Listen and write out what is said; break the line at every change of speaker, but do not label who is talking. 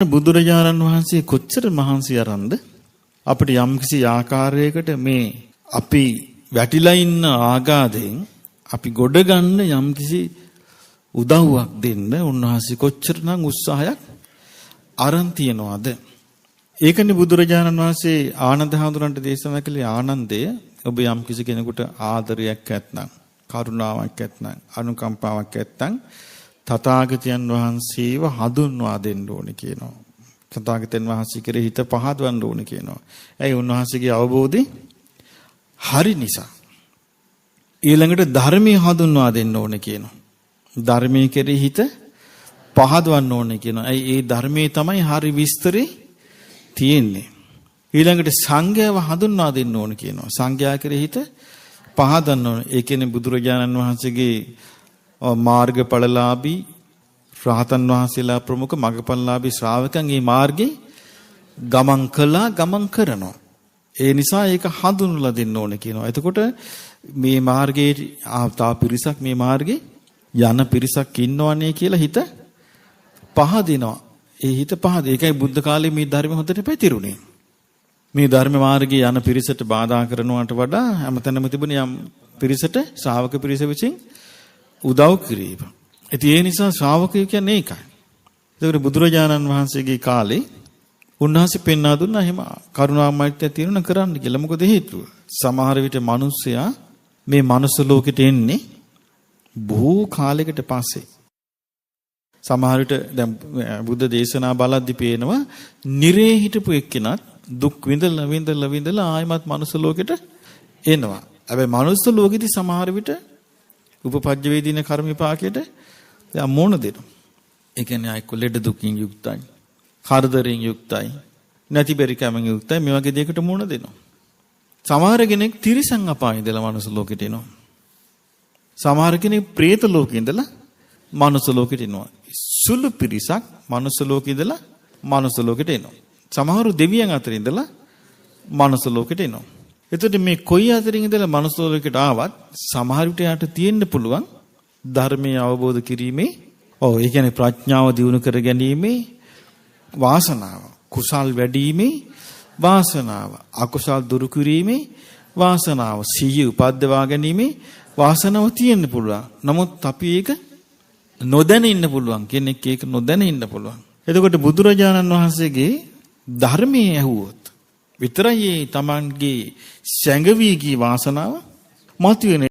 බුදුරජාණන් වහන්සේ කොච්චර මහන්සි අරන්ද අපිට යම්කිසි ආකාරයකට මේ අපි වැටිලා ඉන්න ආගාධයෙන් අපි ගොඩ ගන්න යම්කිසි උදව්වක් දෙන්න උන්වහන්සේ කොච්චරනම් උත්සාහයක් අරන් තියනවාද. ඒකනේ බුදුරජාණන් වහන්සේ ආනන්ද හඳුරන්ට දේශනා කළේ ආනන්දය ඔබ යම්කිසි කෙනෙකුට ආදරයක් ඇත්නම් කරුණාවක් ඇත්නම් අනුකම්පාවක් ඇත්නම් තථාගතයන් වහන්සේව හඳුන්වා දෙන්න ඕනේ කියනවා. තථාගතයන් වහන්සේ කෙරෙහි හිත පහදවන්න ඕනේ කියනවා. ඇයි උන්වහන්සේගේ අවබෝධය හරි නිසා. ඊළඟට ධර්මයේ හඳුන්වා දෙන්න ඕනේ කියනවා. ධර්මයේ කෙරෙහි හිත පහදවන්න ඕනේ කියනවා. ඇයි ඒ ධර්මයේ තමයි හරි විස්තරේ තියෙන්නේ. ඊළඟට සංඝයාව හඳුන්වා දෙන්න ඕනේ කියනවා. සංඝයා කෙරෙහි හිත පහදන්න ඕනේ. ඒ කියන්නේ බුදුරජාණන් වහන්සේගේ මාර්ගඵලලාභී රහතන් වහන්සේලා ප්‍රමුඛ මගඵලලාභී ශ්‍රාවකයන් මේ මාර්ගේ ගමන් කළා ගමන් කරනවා. ඒ නිසා ඒක හඳුන්වලා දෙන්න ඕනේ කියනවා. එතකොට මේ මාර්ගයේ ආතා පිරිසක් මේ මාර්ගේ යන පිරිසක් ඉන්නවනේ කියලා හිත පහදිනවා. ඒ හිත පහද. ඒකයි බුද්ධ කාලේ මේ ධර්ම හොඳට පැතිරුණේ. මේ ධර්ම මාර්ගයේ යන පිරිසට බාධා කරනවට වඩා හැමතැනම තිබුණ යම් පිරිසට ශ්‍රාවක පිරිස විසින් උදව් කිරීම. ඉතින් ඒ නිසා ශ්‍රාවකයෝ කියන්නේ ඒකයි. ඒකට බුදුරජාණන් වහන්සේගේ කාලේ උන්වහන්සේ පෙන්වා දුන්නා එහෙම කරුණා මෛත්‍රිය තියෙන කරන්න කියලා. මොකද හේතුව? සමහර විට මිනිස්සයා මේ මනුස්ස ලෝකෙට එන්නේ බොහෝ කාලයකට පස්සේ. සමහර විට දැන් බුද්ධ දේශනා බලද්දි පේනවා නිරේ හිටපු එක්කෙනත් දුක් විඳලා ආයමත් මනුස්ස ලෝකෙට එනවා. හැබැයි මනුස්ස ලෝකෙදි සමහර විට උපපජ්ජ වේදින කර්ම විපාකයට දැන් මොන දෙනවා. ඒ කියන්නේ අය කොලෙඩ දුකින් යුක්තයි, කරදරෙන් යුක්තයි, නැති බැරි කමෙන් යුක්තයි මේ වගේ දෙයකට මොන දෙනවා. සමහර කෙනෙක් තිරිසන් අපායේ ඉඳලා මනුස්ස ලෝකෙට එනවා. සමහර කෙනෙක් പ്രേත ලෝකෙ ඉඳලා මනුස්ස ලෝකෙට එනවා. සුළු පිරිසක් මනුස්ස ලෝකෙ ඉඳලා මනුස්ස ලෝකෙට එනවා. සමහරු දෙවියන් අතර ඉඳලා මනුස්ස ලෝකෙට එනවා. එතකොට මේ කොයි අතරින් ඉඳලා මනුස්ස ලෝකෙට ආවත් සමහර විට යාට තියෙන්න පුළුවන් ධර්මයේ අවබෝධ කිරීමේ ඒ කියන්නේ ප්‍රඥාව දියුණු කර ගැනීමේ වාසනාව, කුසල් වැඩිීමේ වාසනාව, අකුසල් දුරු කිරීමේ වාසනාව, සිහිය උපද්දවා ගැනීමේ වාසනාව තියෙන්න පුළුවන්. නමුත් අපි ඒක නොදැන ඉන්න පුළුවන්. කෙනෙක් ඒක නොදැන ඉන්න පුළුවන්. එතකොට බුදුරජාණන් වහන්සේගේ ධර්මයේ ඇහුවොත් විතරයි තමන්ගේ සැඟවී ගිය වාසනාව මතුවෙන්නේ.